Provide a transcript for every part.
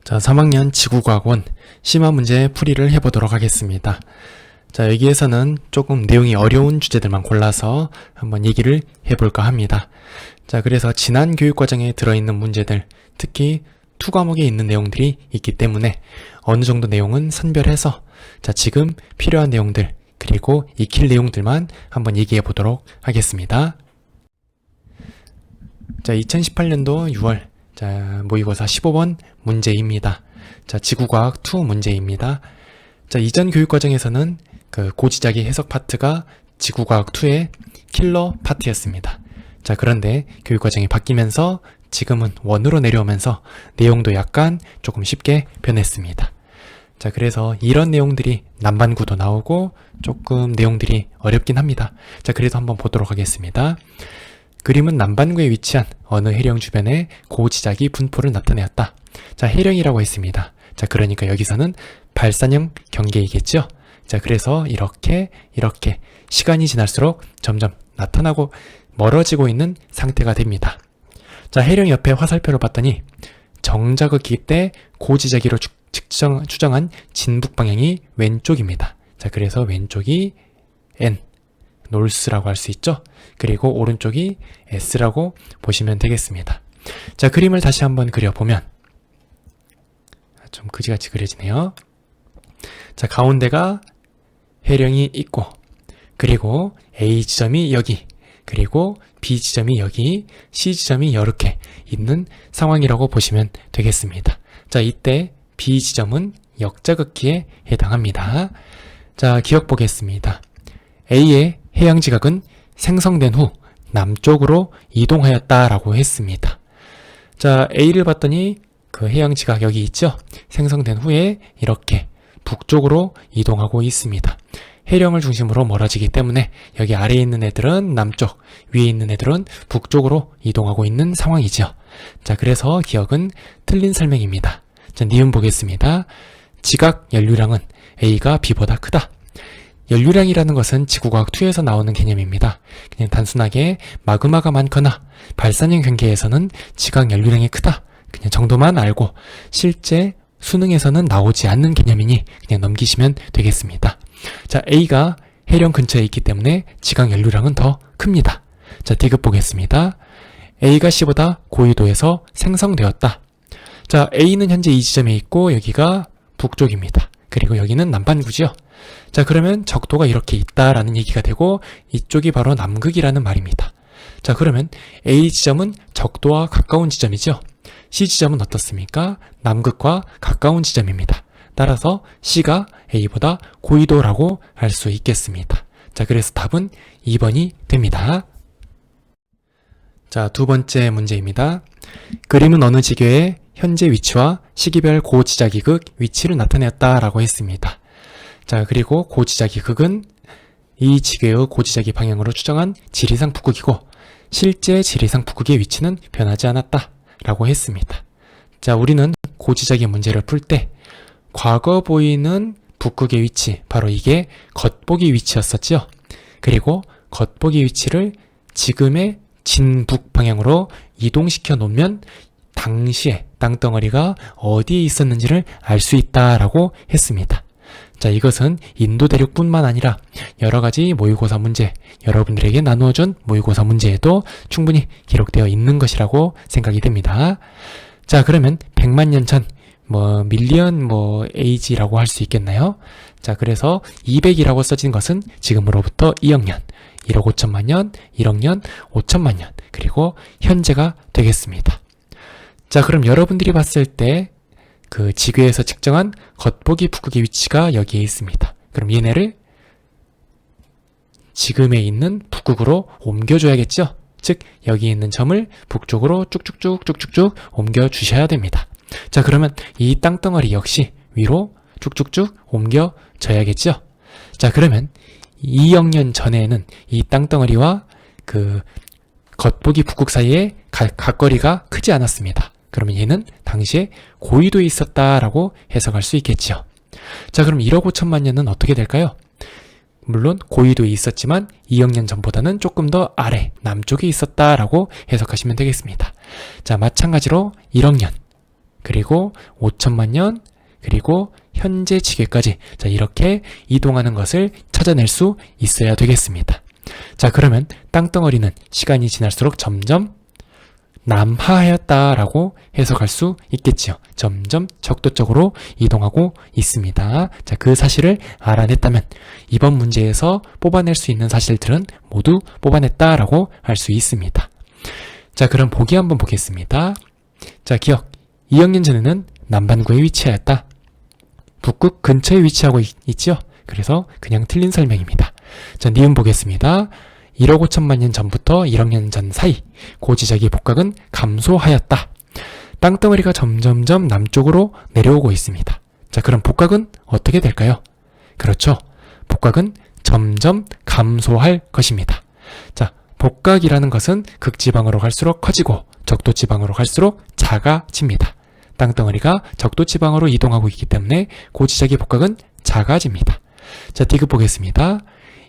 자, 3학년 지구과학원 심화 문제 풀이를 해보도록 하겠습니다. 자, 여기에서는 조금 내용이 어려운 주제들만 골라서 한번 얘기를 해볼까 합니다. 자, 그래서 지난 교육과정에 들어있는 문제들, 특히 투 과목에 있는 내용들이 있기 때문에 어느 정도 내용은 선별해서 자, 지금 필요한 내용들, 그리고 익힐 내용들만 한번 얘기해 보도록 하겠습니다. 자, 2018년도 6월 자, 모의고사 15번 문제입니다. 자, 지구과학 2 문제입니다. 자, 이전 교육과정에서는 그 고지자기 해석 파트가 지구과학 2의 킬러 파트였습니다. 자, 그런데 교육과정이 바뀌면서 지금은 원으로 내려오면서 내용도 약간 조금 쉽게 변했습니다. 자, 그래서 이런 내용들이 남반구도 나오고 조금 내용들이 어렵긴 합니다. 자, 그래도 한번 보도록 하겠습니다. 그림은 남반구에 위치한 어느 해령 주변에 고지자기 분포를 나타내었다. 자, 해령이라고 했습니다. 자, 그러니까 여기서는 발산형 경계이겠죠? 자, 그래서 이렇게 시간이 지날수록 점점 나타나고 멀어지고 있는 상태가 됩니다. 자, 해령 옆에 화살표를 봤더니 정자극기 때 고지자기로 추정한 진북 방향이 왼쪽입니다. 자, 그래서 왼쪽이 N, 놀스라고 할 수 있죠. 그리고 오른쪽이 S라고 보시면 되겠습니다. 자, 그림을 다시 한번 그려보면 좀 그지같이 그려지네요. 자, 가운데가 해령이 있고, 그리고 A 지점이 여기, 그리고 B 지점이 여기, C 지점이 이렇게 있는 상황이라고 보시면 되겠습니다. 자, 이때 B 지점은 역자극기에 해당합니다. 자, 기억 보겠습니다. A의 해양지각은 생성된 후 남쪽으로 이동하였다라고 했습니다. 자, A를 봤더니 그 해양지각 여기 있죠? 생성된 후에 이렇게 북쪽으로 이동하고 있습니다. 해령을 중심으로 멀어지기 때문에 여기 아래에 있는 애들은 남쪽, 위에 있는 애들은 북쪽으로 이동하고 있는 상황이죠. 자, 그래서 기억은 틀린 설명입니다. 자, 니은 보겠습니다. 지각 연류량은 A가 B보다 크다. 연류량이라는 것은 지구과학2에서 나오는 개념입니다. 그냥 단순하게 마그마가 많거나 발산형 경계에서는 지각 연류량이 크다. 그냥 정도만 알고 실제 수능에서는 나오지 않는 개념이니 그냥 넘기시면 되겠습니다. 자, A가 해령 근처에 있기 때문에 지각 연류량은 더 큽니다. 자, 디귿 보겠습니다. A가 C보다 고緯도에서 생성되었다. 자, A는 현재 이 지점에 있고 여기가 북쪽입니다. 그리고 여기는 남반구죠. 자, 그러면 적도가 이렇게 있다라는 얘기가 되고 이쪽이 바로 남극이라는 말입니다. 자, 그러면 A 지점은 적도와 가까운 지점이죠. C 지점은 어떻습니까? 남극과 가까운 지점입니다. 따라서 C가 A보다 고緯도라고 할 수 있겠습니다. 자, 그래서 답은 2번이 됩니다. 자, 두 번째 문제입니다. 그림은 어느 지교의 현재 위치와 시기별 고지자기극 위치를 나타내었다라고 했습니다. 자, 그리고 고지자기극은 이 지교의 고지자기 방향으로 추정한 지리상 북극이고 실제 지리상 북극의 위치는 변하지 않았다라고 했습니다. 자, 우리는 고지자기 문제를 풀 때 과거 보이는 북극의 위치, 바로 이게 겉보기 위치였었죠. 그리고 겉보기 위치를 지금의 진북 방향으로 이동시켜 놓으면 당시에 땅덩어리가 어디에 있었는지를 알 수 있다라고 했습니다. 자, 이것은 인도 대륙뿐만 아니라 여러가지 모의고사 문제, 여러분들에게 나누어준 모의고사 문제에도 충분히 기록되어 있는 것이라고 생각이 됩니다. 자, 그러면 100만 년 전, 밀리언 에이지라고 할 수 있겠나요? 자, 그래서 200이라고 써진 것은 지금으로부터 2억 년, 1억 5천만 년, 1억 년, 5천만 년, 그리고 현재가 되겠습니다. 자, 그럼 여러분들이 봤을 때 그 지구에서 측정한 겉보기 북극의 위치가 여기에 있습니다. 그럼 얘네를 지금에 있는 북극으로 옮겨줘야겠죠? 즉, 여기 있는 점을 북쪽으로 쭉쭉쭉 옮겨 주셔야 됩니다. 자, 그러면 이 땅덩어리 역시 위로 쭉쭉쭉 옮겨져야겠죠? 자, 그러면 2억 년 전에는 이 땅덩어리와 그 겉보기 북극 사이에 각거리가 크지 않았습니다. 그러면 얘는 당시에 고緯도에 있었다라고 해석할 수 있겠죠. 자, 그럼 1억 5천만 년은 어떻게 될까요? 물론 고緯도에 있었지만 2억 년 전보다는 조금 더 아래 남쪽에 있었다라고 해석하시면 되겠습니다. 자, 마찬가지로 1억 년, 그리고 5천만 년, 그리고 현재 지계까지 자 이렇게 이동하는 것을 찾아낼 수 있어야 되겠습니다. 자 그러면 땅덩어리는 시간이 지날수록 점점 남하하였다라고 해석할 수 있겠지요. 점점 적도 쪽으로 이동하고 있습니다. 자, 그 사실을 알아냈다면 이번 문제에서 뽑아낼 수 있는 사실들은 모두 뽑아냈다라고 할 수 있습니다. 자, 그럼 보기 한번 보겠습니다. 자, 기억. 2억 년 전에는 남반구에 위치하였다. 북극 근처에 위치하고 있죠. 그래서 그냥 틀린 설명입니다. 자, 니은 보겠습니다. 1억 5천만 년 전부터 1억 년 전 사이 고지적의 복각은 감소하였다. 땅덩어리가 점점점 남쪽으로 내려오고 있습니다. 자, 그럼 복각은 어떻게 될까요? 그렇죠. 복각은 점점 감소할 것입니다. 자, 복각이라는 것은 극지방으로 갈수록 커지고 적도지방으로 갈수록 작아집니다. 땅덩어리가 적도지방으로 이동하고 있기 때문에 고지적의 복각은 작아집니다. 자, 디귿 보겠습니다.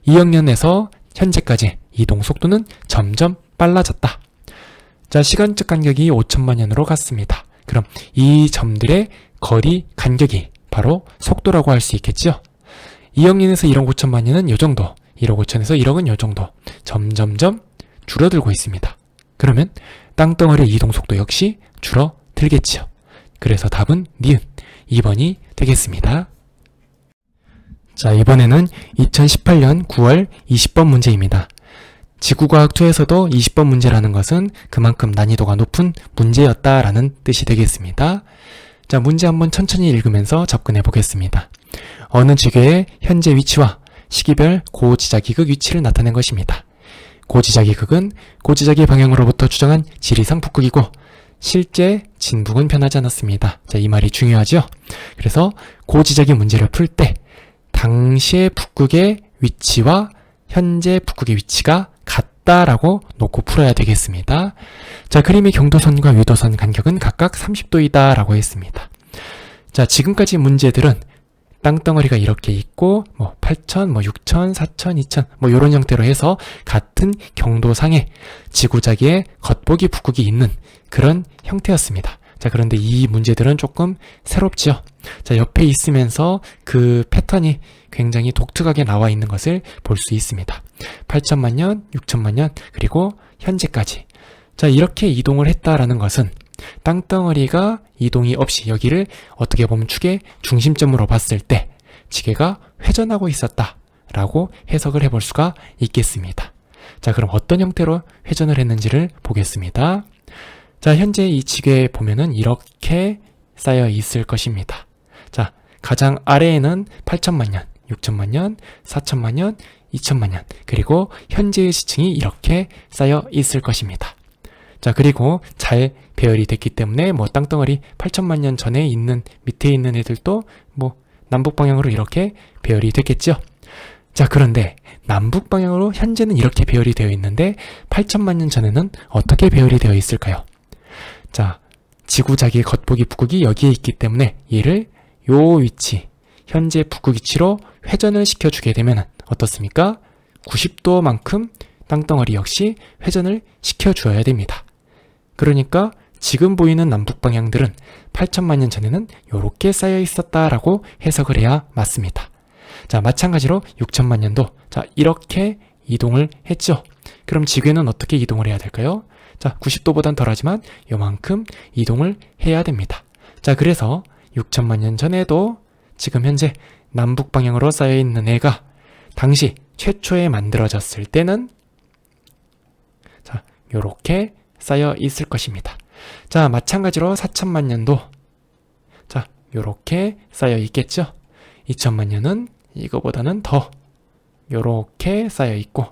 2억 년에서 현재까지 이동 속도는 점점 빨라졌다. 자, 시간적 간격이 5천만 년으로 갔습니다. 그럼 이 점들의 거리 간격이 바로 속도라고 할 수 있겠죠. 2억 년에서 1억 5천만 년은 이 정도, 1억 5천에서 1억은 이 정도 점점점 줄어들고 있습니다. 그러면 땅덩어리의 이동 속도 역시 줄어들겠죠. 그래서 답은 니은 2번이 되겠습니다. 자, 이번에는 2018년 9월 20번 문제입니다. 지구과학2에서도 20번 문제라는 것은 그만큼 난이도가 높은 문제였다라는 뜻이 되겠습니다. 자, 문제 한번 천천히 읽으면서 접근해 보겠습니다. 어느 지계의 현재 위치와 시기별 고지자기극 위치를 나타낸 것입니다. 고지자기극은 고지자기 방향으로부터 추정한 지리상 북극이고 실제 진북은 변하지 않았습니다. 자, 이 말이 중요하죠? 그래서 고지자기 문제를 풀 때 당시의 북극의 위치와 현재 북극의 위치가 같다라고 놓고 풀어야 되겠습니다. 자, 그림의 경도선과 위도선 간격은 각각 30도이다 라고 했습니다. 자, 지금까지 문제들은 땅덩어리가 이렇게 있고 8,000, 6,000, 4,000, 2,000 이런 형태로 해서 같은 경도상에 지구자기의 겉보기 북극이 있는 그런 형태였습니다. 자, 그런데 이 문제들은 조금 새롭지요. 자, 옆에 있으면서 그 패턴이 굉장히 독특하게 나와 있는 것을 볼 수 있습니다. 8천만 년, 6천만 년, 그리고 현재까지. 자, 이렇게 이동을 했다라는 것은 땅덩어리가 이동이 없이 여기를 어떻게 보면 축의 중심점으로 봤을 때 지게가 회전하고 있었다라고 해석을 해볼 수가 있겠습니다. 자, 그럼 어떤 형태로 회전을 했는지를 보겠습니다. 자, 현재 이 지게에 보면은 이렇게 쌓여 있을 것입니다. 자, 가장 아래에는 8천만 년, 6천만 년, 4천만 년, 2천만 년, 그리고 현재의 지층이 이렇게 쌓여 있을 것입니다. 자, 그리고 잘 배열이 됐기 때문에 땅덩어리 8천만 년 전에 있는 밑에 있는 애들도 남북 방향으로 이렇게 배열이 됐겠죠. 자, 그런데 남북 방향으로 현재는 이렇게 배열이 되어 있는데 8천만 년 전에는 어떻게 배열이 되어 있을까요? 자, 지구자기의 겉보기 북극이 여기에 있기 때문에 얘를 요 위치, 현재 북극 위치로 회전을 시켜주게 되면 어떻습니까? 90도만큼 땅덩어리 역시 회전을 시켜주어야 됩니다. 그러니까 지금 보이는 남북 방향들은 8천만 년 전에는 이렇게 쌓여 있었다라고 해석을 해야 맞습니다. 자, 마찬가지로 6천만 년도 자 이렇게 이동을 했죠. 그럼 지구에는 어떻게 이동을 해야 될까요? 자, 90도보단 덜하지만 요만큼 이동을 해야 됩니다. 자, 그래서 6천만 년 전에도 지금 현재 남북 방향으로 쌓여 있는 애가 당시 최초에 만들어졌을 때는 자, 요렇게 쌓여 있을 것입니다. 자, 마찬가지로 4천만 년도 자, 요렇게 쌓여 있겠죠. 2천만 년은 이거보다는 더 요렇게 쌓여 있고,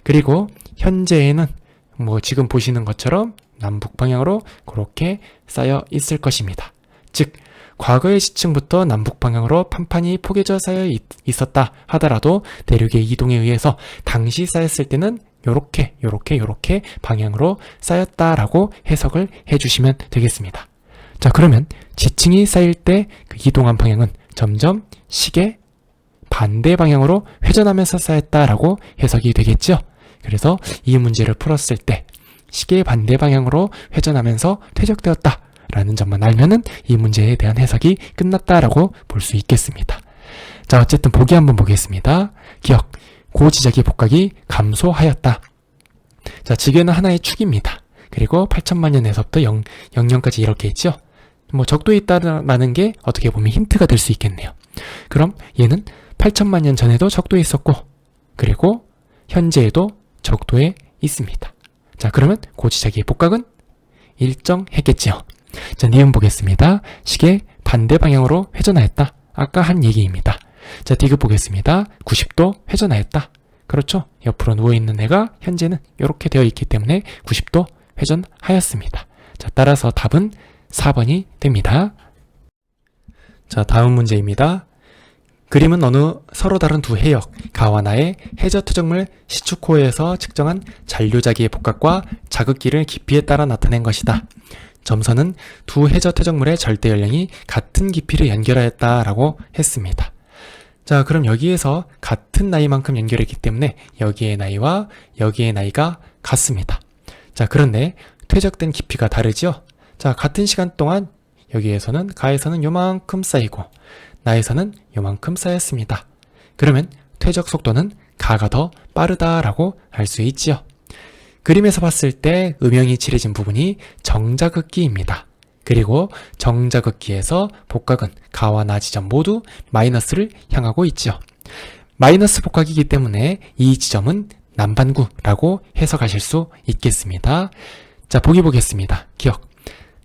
그리고 현재에는 지금 보시는 것처럼 남북 방향으로 그렇게 쌓여 있을 것입니다. 즉, 과거의 시층부터 남북 방향으로 판판이 포개져 쌓여 있었다 하더라도 대륙의 이동에 의해서 당시 쌓였을 때는 요렇게 방향으로 쌓였다라고 해석을 해주시면 되겠습니다. 자, 그러면 지층이 쌓일 때 그 이동한 방향은 점점 시계 반대 방향으로 회전하면서 쌓였다라고 해석이 되겠죠. 그래서 이 문제를 풀었을 때 시계 반대 방향으로 회전하면서 퇴적되었다 라는 점만 알면은 이 문제에 대한 해석이 끝났다라고 볼 수 있겠습니다. 자, 어쨌든 보기 한번 보겠습니다. 기억, 고지적의 복각이 감소하였다. 자, 지교는 하나의 축입니다. 그리고 8천만 년에서부터 00까지 이렇게 있죠. 뭐 적도에 있다라는 게 어떻게 보면 힌트가 될 수 있겠네요. 그럼 얘는 8천만 년 전에도 적도에 있었고, 그리고 현재에도 적도에 있습니다. 자, 그러면 고지적의 복각은 일정했겠지요. 자, 니은 보겠습니다. 시계 반대 방향으로 회전하였다. 아까 한 얘기입니다. 자, 디귿 보겠습니다. 90도 회전하였다. 그렇죠? 옆으로 누워있는 애가 현재는 이렇게 되어 있기 때문에 90도 회전하였습니다. 자, 따라서 답은 4번이 됩니다. 자, 다음 문제입니다. 그림은 어느 서로 다른 두 해역, 가와 나의 해저 퇴적물 시축호에서 측정한 잔류자기의 복각과 자극기를 깊이에 따라 나타낸 것이다. 점선은 두 해저 퇴적물의 절대 연령이 같은 깊이를 연결하였다라고 했습니다. 자, 그럼 여기에서 같은 나이만큼 연결했기 때문에 여기의 나이와 여기의 나이가 같습니다. 자, 그런데 퇴적된 깊이가 다르죠? 자, 같은 시간 동안 여기에서는 가에서는 요만큼 쌓이고 나에서는 요만큼 쌓였습니다. 그러면 퇴적 속도는 가가 더 빠르다라고 할 수 있지요. 그림에서 봤을 때 음영이 칠해진 부분이 정자극기입니다. 그리고 정자극기에서 복각은 가와 나 지점 모두 마이너스를 향하고 있지요. 마이너스 복각이기 때문에 이 지점은 남반구라고 해석하실 수 있겠습니다. 자, 보기 보겠습니다. 기억.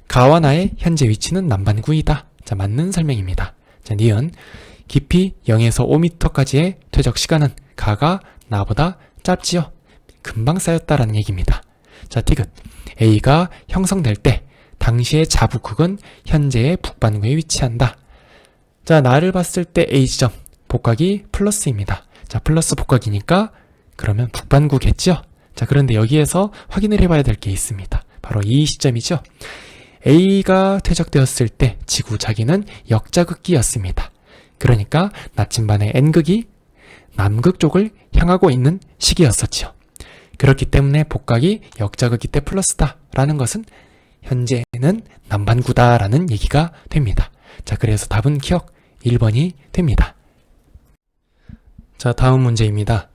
가와 나의 현재 위치는 남반구이다. 자, 맞는 설명입니다. 자, 니은. 깊이 0에서 5m까지의 퇴적 시간은 가가 나보다 짧지요. 금방 쌓였다라는 얘기입니다. 자, 디귿. A가 형성될 때 당시의 자북극은 현재의 북반구에 위치한다. 자, 나를 봤을 때 A 지점 복각이 플러스입니다. 자, 플러스 복각이니까 그러면 북반구겠죠? 자, 그런데 여기에서 확인을 해봐야 될 게 있습니다. 바로 이 시점이죠. A가 퇴적되었을 때 지구 자기는 역자극기였습니다. 그러니까 나침반의 N극이 남극 쪽을 향하고 있는 시기였었죠. 그렇기 때문에 복각이 역자극기 때 플러스다라는 것은 현재는 남반구다라는 얘기가 됩니다. 자, 그래서 답은 기억 1번이 됩니다. 자, 다음 문제입니다.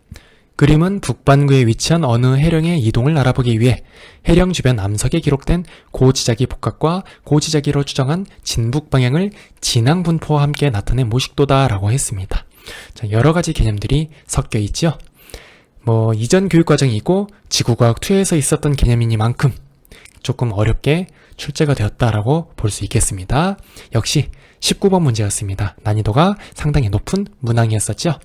그림은 북반구에 위치한 어느 해령의 이동을 알아보기 위해 해령 주변 암석에 기록된 고지자기 복각과 고지자기로 추정한 진북 방향을 진앙 분포와 함께 나타낸 모식도다라고 했습니다. 자, 여러 가지 개념들이 섞여 있죠. 뭐 이전 교육과정이 있고 지구과학 2에서 있었던 개념이니만큼 조금 어렵게 출제가 되었다라고 볼 수 있겠습니다. 역시 19번 문제였습니다. 난이도가 상당히 높은 문항이었었죠.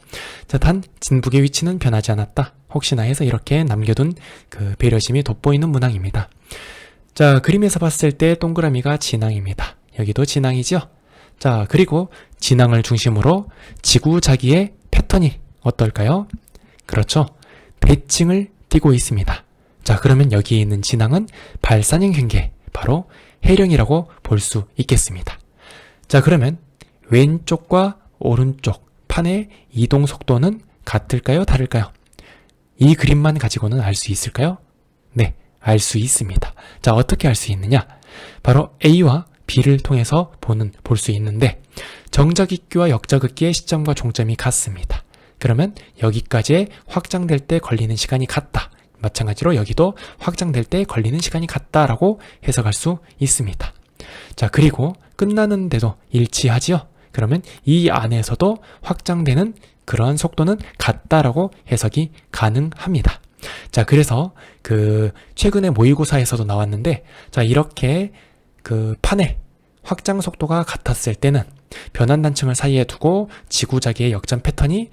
자, 단 진북의 위치는 변하지 않았다. 혹시나 해서 이렇게 남겨둔 그 배려심이 돋보이는 문항입니다. 자, 그림에서 봤을 때 동그라미가 진앙입니다. 여기도 진앙이죠. 자, 그리고 진앙을 중심으로 지구 자기의 패턴이 어떨까요? 그렇죠. 대칭을 띠고 있습니다. 자, 그러면 여기에 있는 진앙은 발산형 경계, 바로 해령이라고 볼 수 있겠습니다. 자, 그러면 왼쪽과 오른쪽 판의 이동 속도는 같을까요? 다를까요? 이 그림만 가지고는 알 수 있을까요? 네, 알 수 있습니다. 자, 어떻게 알 수 있느냐? 바로 A와 B를 통해서 볼 수 있는데 정자극기와 역자극기의 시점과 종점이 같습니다. 그러면 여기까지 확장될 때 걸리는 시간이 같다. 마찬가지로 여기도 확장될 때 걸리는 시간이 같다라고 해석할 수 있습니다. 자, 그리고 끝나는데도 일치하지요? 그러면 이 안에서도 확장되는 그러한 속도는 같다라고 해석이 가능합니다. 자, 그래서 최근에 모의고사에서도 나왔는데, 자, 이렇게 판의 확장 속도가 같았을 때는 변환 단층을 사이에 두고 지구자기의 역전 패턴이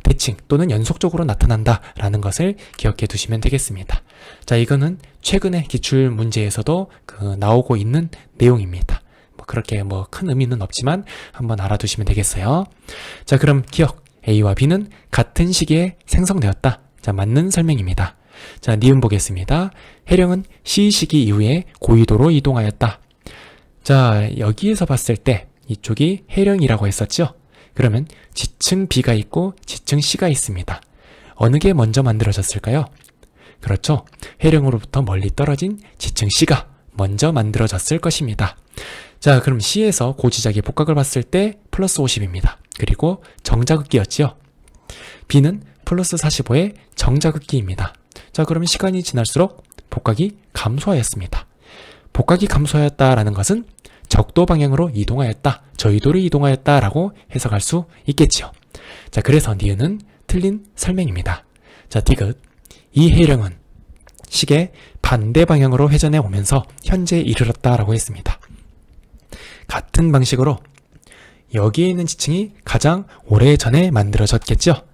대칭 또는 연속적으로 나타난다라는 것을 기억해 두시면 되겠습니다. 자, 이거는 최근에 기출 문제에서도 나오고 있는 내용입니다. 그렇게 큰 의미는 없지만 한번 알아두시면 되겠어요. 자, 그럼 기억. A와 B는 같은 시기에 생성되었다. 자, 맞는 설명입니다. 자, 니은 보겠습니다. 해령은 C 시기 이후에 고위도로 이동하였다. 자, 여기에서 봤을 때 이쪽이 해령이라고 했었죠? 그러면 지층 B가 있고 지층 C가 있습니다. 어느 게 먼저 만들어졌을까요? 그렇죠. 해령으로부터 멀리 떨어진 지층 C가 먼저 만들어졌을 것입니다. 자, 그럼 C에서 고지짝의 복각을 봤을 때 플러스 50입니다. 그리고 정자극기였지요. B는 플러스 45의 정자극기입니다. 자, 그러면 시간이 지날수록 복각이 감소하였습니다. 복각이 감소하였다라는 것은 적도 방향으로 이동하였다, 저위도로 이동하였다 라고 해석할 수 있겠지요. 자, 그래서 니은은 틀린 설명입니다. 자, 디귿. 이 해령은 시계 반대 방향으로 회전해 오면서 현재에 이르렀다 라고 했습니다. 같은 방식으로 여기에 있는 지층이 가장 오래전에 만들어졌겠죠.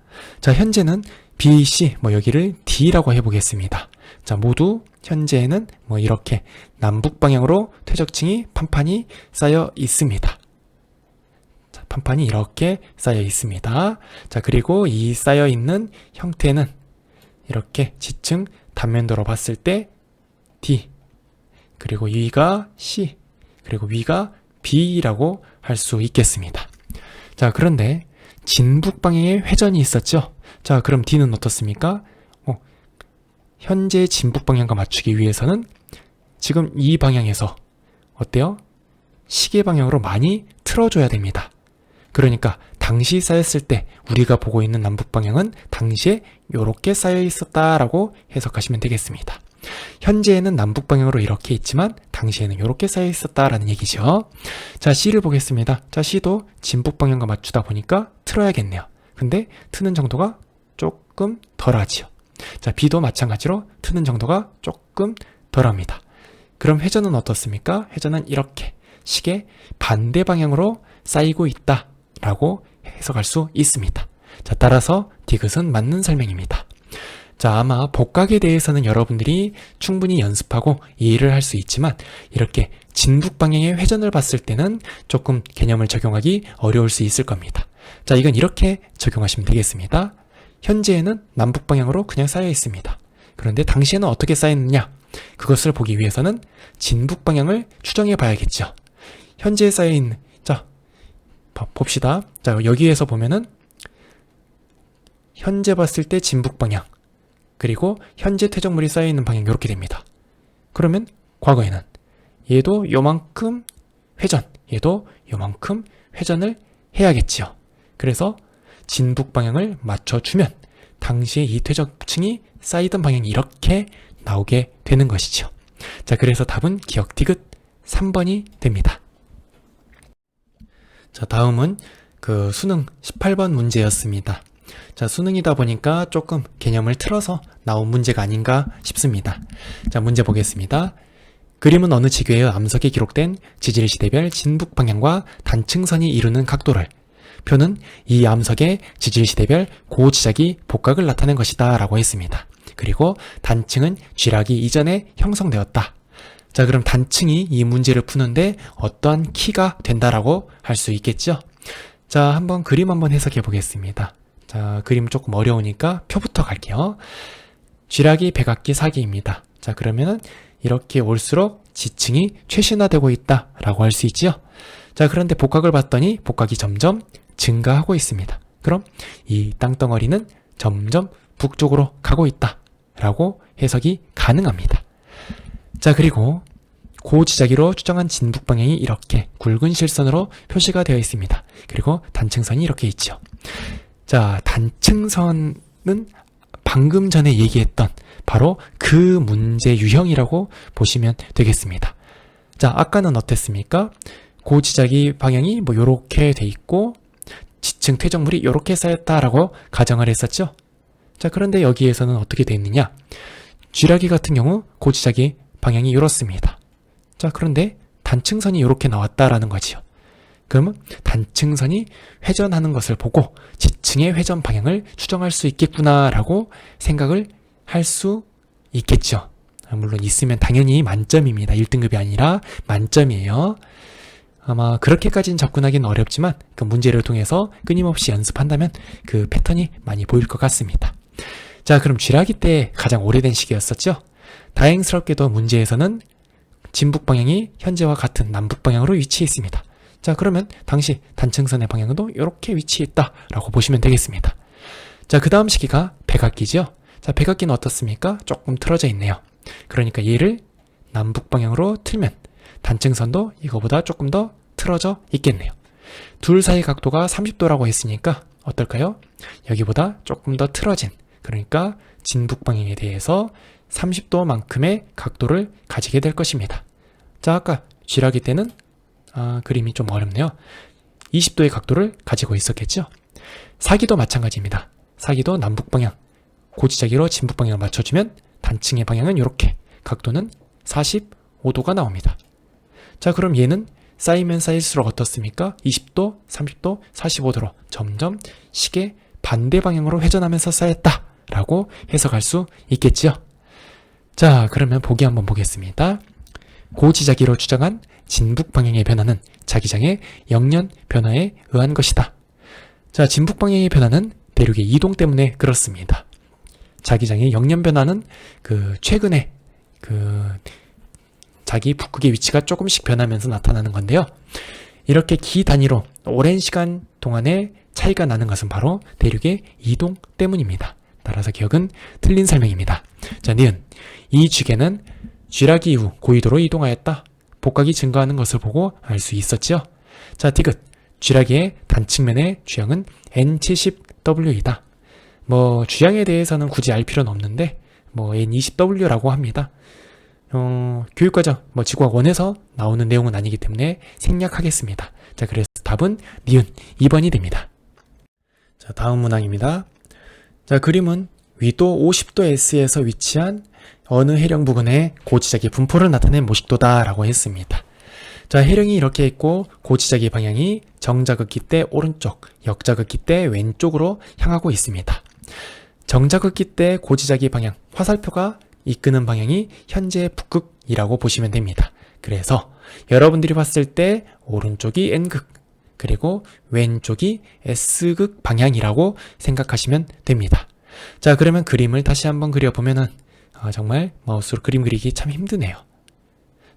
자, 현재는 B, C, 여기를 D라고 해보겠습니다. 자, 모두 현재에는 이렇게 남북 방향으로 퇴적층이 판판이 쌓여 있습니다. 자, 판판이 이렇게 쌓여 있습니다. 자, 그리고 이 쌓여 있는 형태는 이렇게 지층 단면도로 봤을 때 D, 그리고 위가 C, 그리고 위가 B라고 할 수 있겠습니다. 자, 그런데 진북 방향에 회전이 있었죠. 자, 그럼 D는 어떻습니까? 현재 진북 방향과 맞추기 위해서는 지금 이 방향에서 어때요? 시계 방향으로 많이 틀어줘야 됩니다. 그러니까 당시 쌓였을 때 우리가 보고 있는 남북 방향은 당시에 이렇게 쌓여 있었다라고 해석하시면 되겠습니다. 현재에는 남북 방향으로 이렇게 있지만 당시에는 이렇게 쌓여 있었다라는 얘기죠. 자, C를 보겠습니다. 자, C도 진북 방향과 맞추다 보니까 틀어야겠네요. 근데 트는 정도가 조금 덜하지요. 자, B도 마찬가지로 트는 정도가 조금 덜합니다. 그럼 회전은 어떻습니까? 회전은 이렇게 시계 반대 방향으로 쌓이고 있다 라고 해석할 수 있습니다. 자, 따라서 디귿은 맞는 설명입니다. 자, 아마 복각에 대해서는 여러분들이 충분히 연습하고 이해를 할 수 있지만 이렇게 진북 방향의 회전을 봤을 때는 조금 개념을 적용하기 어려울 수 있을 겁니다. 자, 이건 이렇게 적용하시면 되겠습니다. 현재에는 남북 방향으로 그냥 쌓여 있습니다. 그런데 당시에는 어떻게 쌓였느냐? 그것을 보기 위해서는 진북 방향을 추정해 봐야겠죠. 현재에 쌓여 있는, 자, 봅시다. 자, 여기에서 보면은 현재 봤을 때 진북 방향, 그리고 현재 퇴적물이 쌓여 있는 방향이 이렇게 됩니다. 그러면 과거에는 얘도 요만큼 회전, 얘도 요만큼 회전을 해야겠지요. 그래서 진북 방향을 맞춰주면 당시에 이 퇴적층이 쌓이던 방향이 이렇게 나오게 되는 것이죠. 자, 그래서 답은 기억 디귿 3번이 됩니다. 자, 다음은 수능 18번 문제였습니다. 자, 수능이다 보니까 조금 개념을 틀어서 나온 문제가 아닌가 싶습니다. 자, 문제 보겠습니다. 그림은 어느 지교의 암석에 기록된 지질시대별 진북 방향과 단층선이 이루는 각도를, 표는 이 암석의 지질시대별 고지짝이 복각을 나타낸 것이다 라고 했습니다. 그리고 단층은 쥐락이 이전에 형성되었다. 자, 그럼 단층이 이 문제를 푸는데 어떠한 키가 된다라고 할 수 있겠죠? 자, 한번 그림 한번 해석해 보겠습니다. 자, 그림 조금 어려우니까 표부터 갈게요. 쥐락이 백악기 사기입니다. 자, 그러면은 이렇게 올수록 지층이 최신화되고 있다 라고 할 수 있지요. 자, 그런데 복각을 봤더니 복각이 점점 증가하고 있습니다. 그럼 이 땅덩어리는 점점 북쪽으로 가고 있다 라고 해석이 가능합니다. 자, 그리고 고지자기로 추정한 진북 방향이 이렇게 굵은 실선으로 표시가 되어 있습니다. 그리고 단층선이 이렇게 있죠. 자, 단층선은 방금 전에 얘기했던 바로 그 문제 유형이라고 보시면 되겠습니다. 자, 아까는 어땠습니까? 고지자기 방향이 요렇게 돼 있고 지층 퇴적물이 요렇게 쌓였다라고 가정을 했었죠. 자, 그런데 여기에서는 어떻게 돼 있느냐? 쥐라기 같은 경우 고지자기 방향이 이렇습니다. 자, 그런데 단층선이 이렇게 나왔다라는 거지요. 그러면 단층선이 회전하는 것을 보고 지층의 회전 방향을 추정할 수 있겠구나라고 생각을 할 수 있겠죠. 물론 있으면 당연히 만점입니다. 1등급이 아니라 만점이에요. 아마 그렇게까지는 접근하기는 어렵지만 그 문제를 통해서 끊임없이 연습한다면 그 패턴이 많이 보일 것 같습니다. 자, 그럼 쥐라기 때 가장 오래된 시기였었죠. 다행스럽게도 문제에서는 진북 방향이 현재와 같은 남북 방향으로 위치해 있습니다. 자, 그러면 당시 단층선의 방향도 이렇게 위치해 있다라고 보시면 되겠습니다. 자, 그 다음 시기가 백악기죠. 자, 백악기는 어떻습니까? 조금 틀어져 있네요. 그러니까 얘를 남북 방향으로 틀면 단층선도 이거보다 조금 더 틀어져 있겠네요. 둘 사이 각도가 30도라고 했으니까 어떨까요? 여기보다 조금 더 틀어진, 그러니까 진북 방향에 대해서 30도만큼의 각도를 가지게 될 것입니다. 자, 아까 쥐라기 때는 그림이 좀 어렵네요. 20도의 각도를 가지고 있었겠죠? 사기도 마찬가지입니다. 사기도 남북 방향, 고지자기로 진북 방향을 맞춰주면 단층의 방향은 이렇게, 각도는 45도가 나옵니다. 자, 그럼 얘는 쌓이면 쌓일수록 어떻습니까? 20도, 30도, 45도로 점점 시계 반대 방향으로 회전하면서 쌓였다 라고 해석할 수 있겠지요. 자, 그러면 보기 한번 보겠습니다. 고지자기로 추정한 진북 방향의 변화는 자기장의 역년 변화에 의한 것이다. 자, 진북 방향의 변화는 대륙의 이동 때문에 그렇습니다. 자기장의 역년 변화는 최근에 자기 북극의 위치가 조금씩 변하면서 나타나는 건데요. 이렇게 기 단위로 오랜 시간 동안에 차이가 나는 것은 바로 대륙의 이동 때문입니다. 따라서 기억은 틀린 설명입니다. 자, 니은. 이 쥐개는 쥐라기 이후 고위도로 이동하였다. 복각이 증가하는 것을 보고 알 수 있었죠. 자, 디귿. 쥐라기의 단측면의 주형은 N70W이다. 주양에 대해서는 굳이 알 필요는 없는데, N20W라고 합니다. 교육과정, 지구학 1에서 나오는 내용은 아니기 때문에 생략하겠습니다. 자, 그래서 답은 니은 2번이 됩니다. 자, 다음 문항입니다. 자, 그림은 위도 50도 S에서 위치한 어느 해령 부근의 고지자기 분포를 나타낸 모식도다 라고 했습니다. 자, 해령이 이렇게 있고 고지자기 방향이 정자극기 때 오른쪽, 역자극기 때 왼쪽으로 향하고 있습니다. 정자극기 때 고지자기 방향, 화살표가 이끄는 방향이 현재 북극이라고 보시면 됩니다. 그래서 여러분들이 봤을 때 오른쪽이 N극, 그리고 왼쪽이 S극 방향이라고 생각하시면 됩니다. 자, 그러면 그림을 다시 한번 그려보면은 정말 마우스로 그림 그리기 참 힘드네요.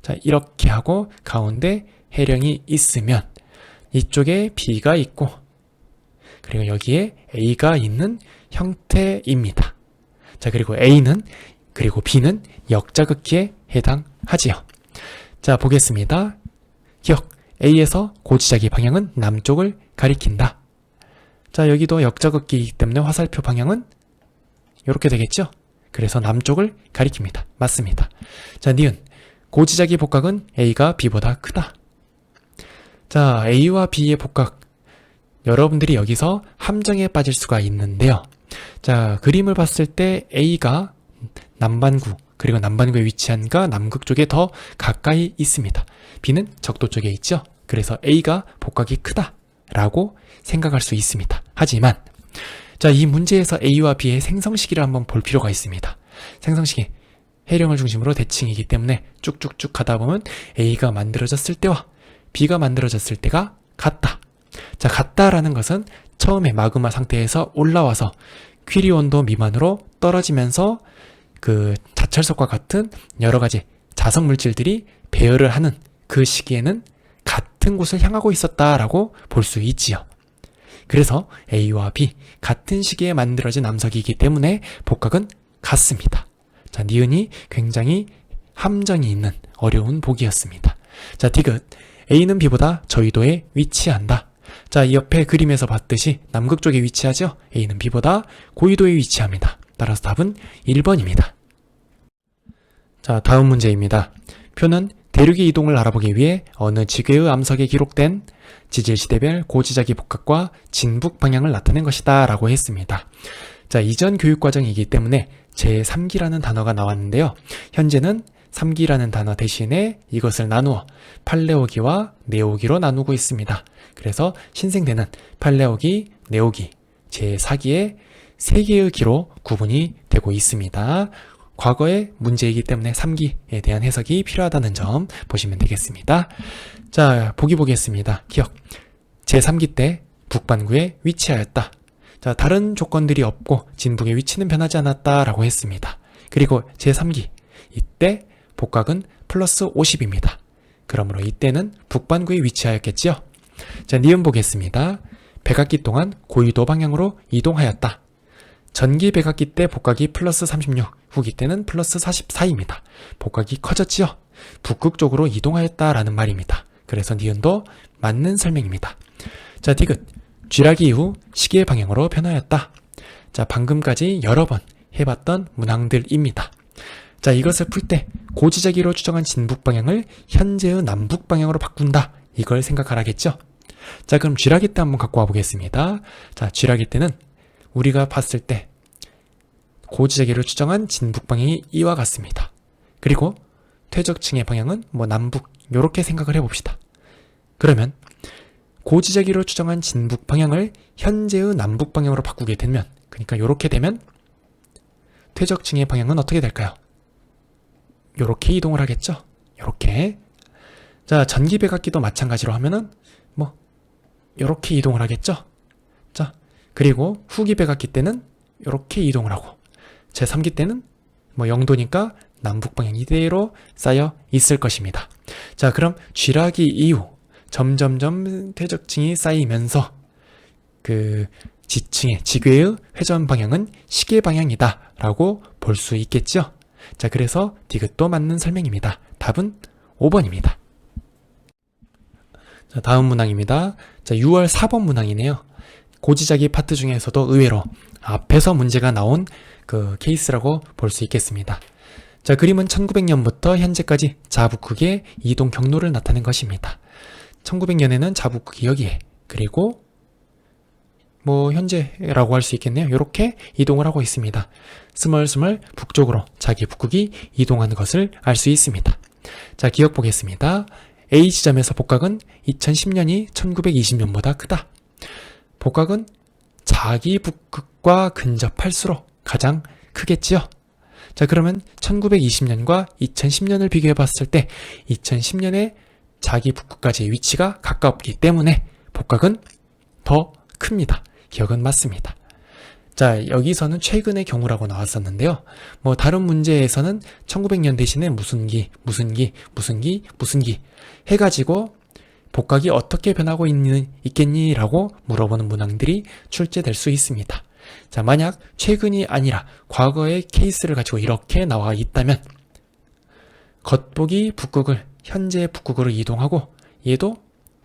자, 이렇게 하고 가운데 해령이 있으면 이쪽에 B가 있고, 그리고 여기에 A가 있는 형태입니다. 자, 그리고 A는, 그리고 B는 역자극기에 해당하지요. 자, 보겠습니다. 기억, A에서 고지자기 방향은 남쪽을 가리킨다. 자, 여기도 역자극기이기 때문에 화살표 방향은 이렇게 되겠죠? 그래서 남쪽을 가리킵니다. 맞습니다. 자, 니은. 고지자기 복각은 A가 B보다 크다. 자, A와 B의 복각. 여러분들이 여기서 함정에 빠질 수가 있는데요. 자, 그림을 봤을 때 A가 남반구, 그리고 남반구에 위치한가 남극 쪽에 더 가까이 있습니다. B는 적도 쪽에 있죠. 그래서 A가 복각이 크다 라고 생각할 수 있습니다. 하지만 자, 이 문제에서 A와 B의 생성시기를 한번 볼 필요가 있습니다. 생성시기, 해령을 중심으로 대칭이기 때문에 쭉쭉쭉 가다 보면 A가 만들어졌을 때와 B가 만들어졌을 때가 같다. 자, 같다라는 것은 처음에 마그마 상태에서 올라와서 퀴리 온도 미만으로 떨어지면서 자철석과 같은 여러 가지 자석 물질들이 배열을 하는 그 시기에는 같은 곳을 향하고 있었다라고 볼 수 있지요. 그래서 A와 B 같은 시기에 만들어진 암석이기 때문에 복각은 같습니다. 자, 니은이 굉장히 함정이 있는 어려운 보기였습니다. 자, 디귿. A는 B보다 저위도에 위치한다. 자, 이 옆에 그림에서 봤듯이 남극 쪽에 위치하죠? A는 B보다 고위도에 위치합니다. 따라서 답은 1번입니다. 자, 다음 문제입니다. 표는 대륙의 이동을 알아보기 위해 어느 지괴의 암석에 기록된 지질시대별 고지자기 복각과 진북 방향을 나타낸 것이다 라고 했습니다. 자, 이전 교육과정이기 때문에 제3기라는 단어가 나왔는데요. 현재는 3기라는 단어 대신에 이것을 나누어 팔레오기와 네오기로 나누고 있습니다. 그래서 신생대는 팔레오기, 네오기, 제4기의 3개의 기로 구분이 되고 있습니다. 과거의 문제이기 때문에 3기에 대한 해석이 필요하다는 점 보시면 되겠습니다. 자, 보기 보겠습니다. 기억. 제3기 때 북반구에 위치하였다. 자, 다른 조건들이 없고 진북의 위치는 변하지 않았다라고 했습니다. 그리고 제3기. 이때 복각은 플러스 50입니다. 그러므로 이때는 북반구에 위치하였겠지요. 자, 니은 보겠습니다. 백악기 동안 고위도 방향으로 이동하였다. 전기 백악기 때 복각이 플러스 36, 후기 때는 플러스 44입니다. 복각이 커졌지요. 북극 쪽으로 이동하였다라는 말입니다. 그래서 니은도 맞는 설명입니다. 자, 디귿. 쥐라기 이후 시계 방향으로 변하였다. 자, 방금까지 여러 번 해봤던 문항들입니다. 자, 이것을 풀 때 고지자기로 추정한 진북 방향을 현재의 남북 방향으로 바꾼다. 이걸 생각하라겠죠? 자, 그럼 쥐라기 때 한번 갖고 와 보겠습니다. 자, 쥐라기 때는 우리가 봤을 때 고지자기로 추정한 진북 방향이 이와 같습니다. 그리고 퇴적층의 방향은 남북 이렇게 생각을 해봅시다. 그러면 고지자기로 추정한 진북 방향을 현재의 남북 방향으로 바꾸게 되면, 그러니까 이렇게 되면 퇴적층의 방향은 어떻게 될까요? 이렇게 이동을 하겠죠? 이렇게. 자, 전기배각기도 마찬가지로 하면은 이렇게 이동을 하겠죠? 자, 그리고 후기배각기 때는 이렇게 이동을 하고, 제3기 때는 0도니까 남북 방향 이대로 쌓여 있을 것입니다. 자, 그럼 쥐라기 이후 점점점 퇴적층이 쌓이면서 그 지층의 회전 방향은 시계 방향이다 라고 볼 수 있겠죠? 자, 그래서 디귿도 맞는 설명입니다. 답은 5번입니다. 자, 다음 문항입니다. 자, 6월 4번 문항이네요. 고지자기 파트 중에서도 의외로 앞에서 문제가 나온 그 케이스라고 볼 수 있겠습니다. 자, 그림은 1900년부터 현재까지 자북극의 이동 경로를 나타낸 것입니다. 1900년에는 자북극이 여기에, 그리고 현재라고 할 수 있겠네요. 이렇게 이동을 하고 있습니다. 스멀스멀 북쪽으로 자기 북극이 이동하는 것을 알 수 있습니다. 자, 기억 보겠습니다. A 지점에서 복각은 2010년이 1920년보다 크다. 복각은 자기 북극과 근접할수록 가장 크겠지요. 자, 그러면 1920년과 2010년을 비교해 봤을 때 2010년에 자기 북극까지의 위치가 가깝기 때문에 복각은 더 큽니다. 기억은 맞습니다. 자, 여기서는 최근의 경우라고 나왔었는데요. 다른 문제에서는 1900년 대신에 무슨 기 해가지고 복각이 어떻게 변하고 있겠니? 라고 물어보는 문항들이 출제될 수 있습니다. 자, 만약 최근이 아니라 과거의 케이스를 가지고 이렇게 나와 있다면 겉보기 북극을 현재 북극으로 이동하고 얘도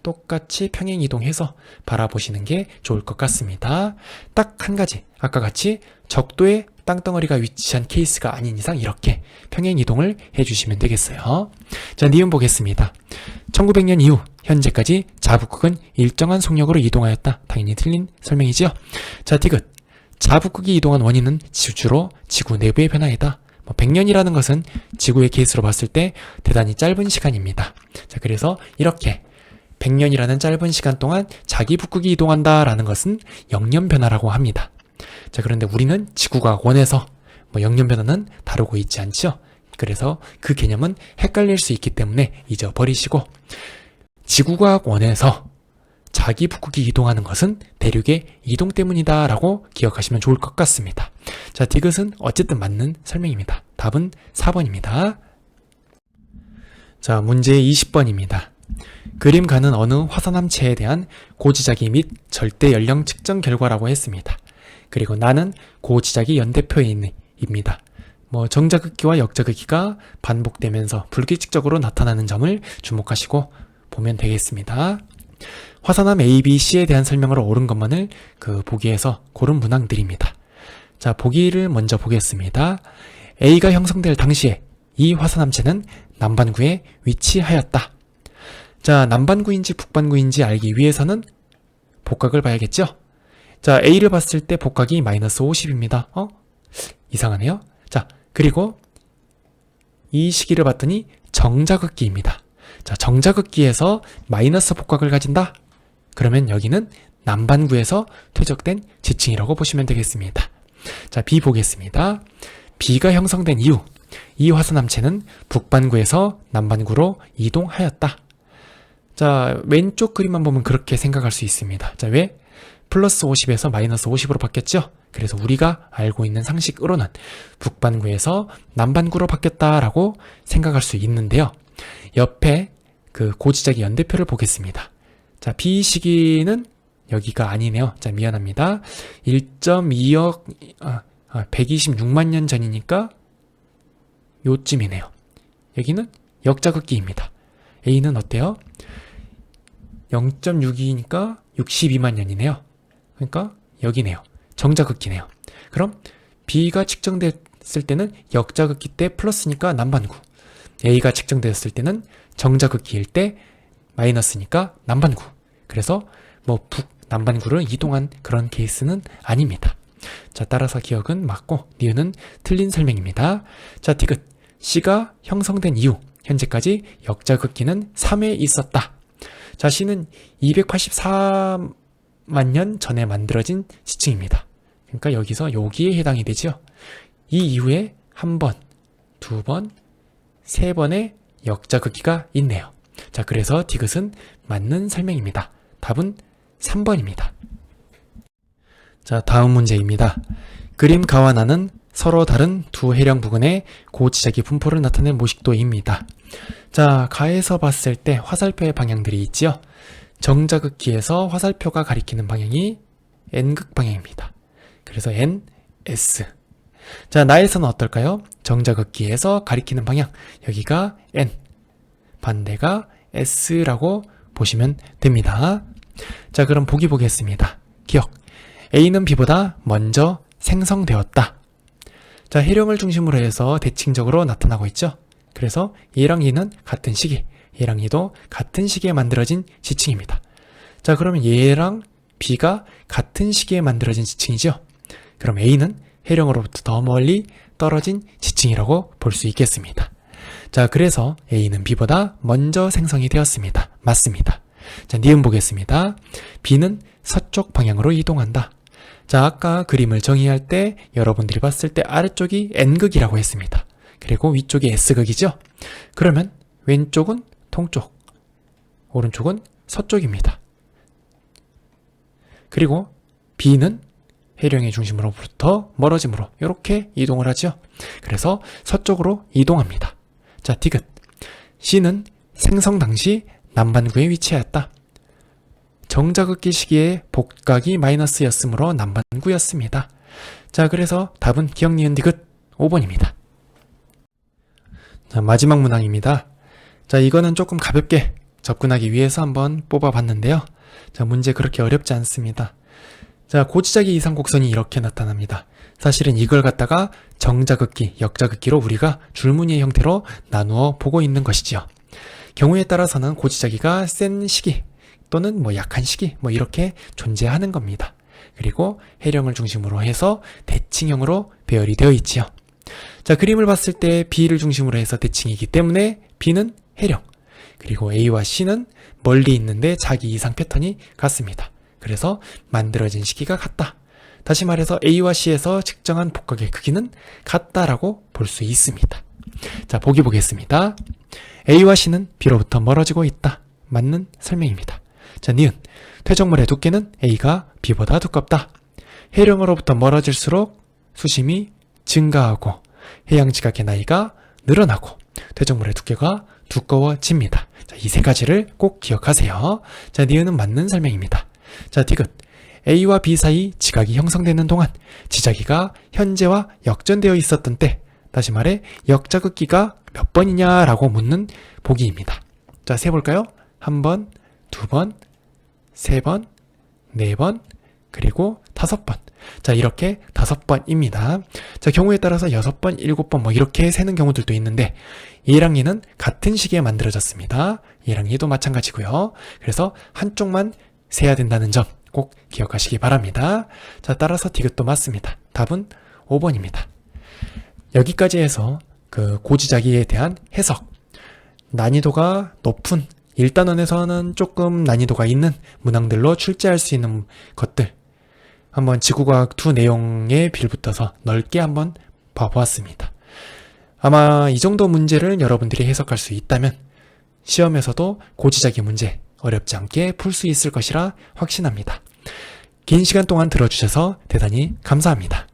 똑같이 평행 이동해서 바라보시는 게 좋을 것 같습니다. 딱 한 가지, 아까 같이 적도에 땅덩어리가 위치한 케이스가 아닌 이상 이렇게 평행 이동을 해주시면 되겠어요. 자, 니은 보겠습니다. 1900년 이후 현재까지 자북극은 일정한 속력으로 이동하였다. 당연히 틀린 설명이지요. 자, 디귿. 자북극이 이동한 원인은 주로 지구 내부의 변화이다. 100년이라는 것은 지구의 케이스로 봤을 때 대단히 짧은 시간입니다. 자, 그래서 이렇게 100년이라는 짧은 시간 동안 자기 북극이 이동한다라는 것은 영년 변화라고 합니다. 자, 그런데 우리는 지구과학 원에서 영년 변화는 다루고 있지 않죠. 그래서 그 개념은 헷갈릴 수 있기 때문에 잊어버리시고, 지구과학 원에서 자기 북극이 이동하는 것은 대륙의 이동 때문이다 라고 기억하시면 좋을 것 같습니다. 자, 디귿은 어쨌든 맞는 설명입니다. 답은 4번입니다. 자, 문제 20번입니다. 그림 가는 어느 화산암체에 대한 고지자기 및 절대 연령 측정 결과라고 했습니다. 그리고 나는 고지자기 연대표입니다. 정자극기와 역자극기가 반복되면서 불규칙적으로 나타나는 점을 주목하시고 보면 되겠습니다. 화산암 A, B, C에 대한 설명으로 옳은 것만을 그 보기에서 고른 문항들입니다. 자, 보기를 먼저 보겠습니다. A가 형성될 당시에 이 화산암체는 남반구에 위치하였다. 자, 남반구인지 북반구인지 알기 위해서는 복각을 봐야겠죠? 자, A를 봤을 때 복각이 마이너스 50입니다. 이상하네요. 자, 그리고 이 시기를 봤더니 정자극기입니다. 자, 정자극기에서 마이너스 복각을 가진다? 그러면 여기는 남반구에서 퇴적된 지층이라고 보시면 되겠습니다. 자, B 보겠습니다. B가 형성된 이후 이 화산암체는 북반구에서 남반구로 이동하였다. 자, 왼쪽 그림만 보면 그렇게 생각할 수 있습니다. 자, 왜? 플러스 50에서 마이너스 50으로 바뀌었죠? 그래서 우리가 알고 있는 상식으로는 북반구에서 남반구로 바뀌었다라고 생각할 수 있는데요. 옆에 그 고지자기 연대표를 보겠습니다. 자, B 시기는 여기가 아니네요. 자, 미안합니다. 1.2억 126만 년 전이니까 요쯤이네요. 여기는 역자극기입니다. A는 어때요? 0.62니까 62만 년이네요. 그러니까 여기네요. 정자극기네요. 그럼 B가 측정됐을 때는 역자극기 때 플러스니까 남반구, A가 측정되었을 때는 정자극기일 때 마이너스니까 남반구. 그래서 뭐 북남반구를 이동한 그런 케이스는 아닙니다. 자, 따라서 기억은 맞고 니은은 틀린 설명입니다. 자, 디귿. C가 형성된 이후 현재까지 역자극기는 3회 있었다. 자, C는 284만 년 전에 만들어진 지층입니다. 그러니까 여기서 여기에 해당이 되죠. 이 이후에 한 번, 두 번, 세 번의 역자극기가 있네요. 자, 그래서 디귿은 맞는 설명입니다. 답은 3번입니다. 자, 다음 문제입니다. 그림 가와 나는 서로 다른 두 해령 부근의 고지자기 분포를 나타낸 모식도입니다. 자, 가에서 봤을 때 화살표의 방향들이 있지요. 정자극기에서 화살표가 가리키는 방향이 N극 방향입니다. 그래서 N, S. 자, 나에서는 어떨까요? 정자극기에서 가리키는 방향, 여기가 N, 반대가 S라고 보시면 됩니다. 자, 그럼 보기 보겠습니다. 기억. A는 B보다 먼저 생성되었다. 자, 해령을 중심으로 해서 대칭적으로 나타나고 있죠. 그래서 A랑 E는 같은 시기, A랑 E도 같은 시기에 만들어진 지층입니다. 자, 그러면 얘랑 B가 같은 시기에 만들어진 지층이죠. 그럼 A는 해령으로부터 더 멀리 떨어진 지층이라고 볼 수 있겠습니다. 자, 그래서 A는 B보다 먼저 생성이 되었습니다. 맞습니다. 자, 니은 보겠습니다. B는 서쪽 방향으로 이동한다. 자, 아까 그림을 정의할 때 여러분들이 봤을 때 아래쪽이 N극이라고 했습니다. 그리고 위쪽이 S극이죠. 그러면 왼쪽은 동쪽, 오른쪽은 서쪽입니다. 그리고 B는 해령의 중심으로부터 멀어짐으로 이렇게 이동을 하죠. 그래서 서쪽으로 이동합니다. 자, 디귿. C는 생성 당시 남반구에 위치하였다. 정자극기 시기에 복각이 마이너스였으므로 남반구였습니다. 자, 그래서 답은 기억, 니은, 디귿 5번입니다. 자, 마지막 문항입니다. 자, 이거는 조금 가볍게 접근하기 위해서 한번 뽑아봤는데요. 자, 문제 그렇게 어렵지 않습니다. 자, 고지자기 이상 곡선이 이렇게 나타납니다. 사실은 이걸 갖다가 정자극기, 역자극기로 우리가 줄무늬의 형태로 나누어 보고 있는 것이지요. 경우에 따라서는 고지자기가 센 시기 또는 뭐 약한 시기 뭐 이렇게 존재하는 겁니다. 그리고 해령을 중심으로 해서 대칭형으로 배열이 되어 있지요. 자, 그림을 봤을 때 B를 중심으로 해서 대칭이기 때문에 B는 해령, 그리고 A와 C는 멀리 있는데 자기 이상 패턴이 같습니다. 그래서 만들어진 시기가 같다. 다시 말해서 A와 C에서 측정한 복각의 크기는 같다라고 볼 수 있습니다. 자, 보기 보겠습니다. A와 C는 B로부터 멀어지고 있다. 맞는 설명입니다. 자, 니은. 퇴적물의 두께는 A가 B보다 두껍다. 해령으로부터 멀어질수록 수심이 증가하고 해양지각의 나이가 늘어나고 퇴적물의 두께가 두꺼워집니다. 자, 이 세 가지를 꼭 기억하세요. 자, 니은은 맞는 설명입니다. 자, 디귿. A와 B 사이 지각이 형성되는 동안 지자기가 현재와 역전되어 있었던 때, 다시 말해 역자극기가 몇 번이냐라고 묻는 보기입니다. 자, 세볼까요? 1번, 2번, 3번, 4번, 그리고 5번. 자, 이렇게 5번입니다. 자, 경우에 따라서 6번, 7번 뭐 이렇게 세는 경우들도 있는데 얘랑 얘는 같은 시기에 만들어졌습니다. 얘랑 얘도 마찬가지고요. 그래서 한쪽만 세야 된다는 점 꼭 기억하시기 바랍니다. 자, 따라서 디귿도 맞습니다. 답은 5번입니다. 여기까지 해서 그 고지자기에 대한 해석, 난이도가 높은 1단원에서는 조금 난이도가 있는 문항들로 출제할 수 있는 것들 한번 지구과학 2 내용에 빌붙어서 넓게 한번 봐보았습니다. 아마 이 정도 문제를 여러분들이 해석할 수 있다면 시험에서도 고지자기 문제 어렵지 않게 풀 수 있을 것이라 확신합니다. 긴 시간 동안 들어주셔서 대단히 감사합니다.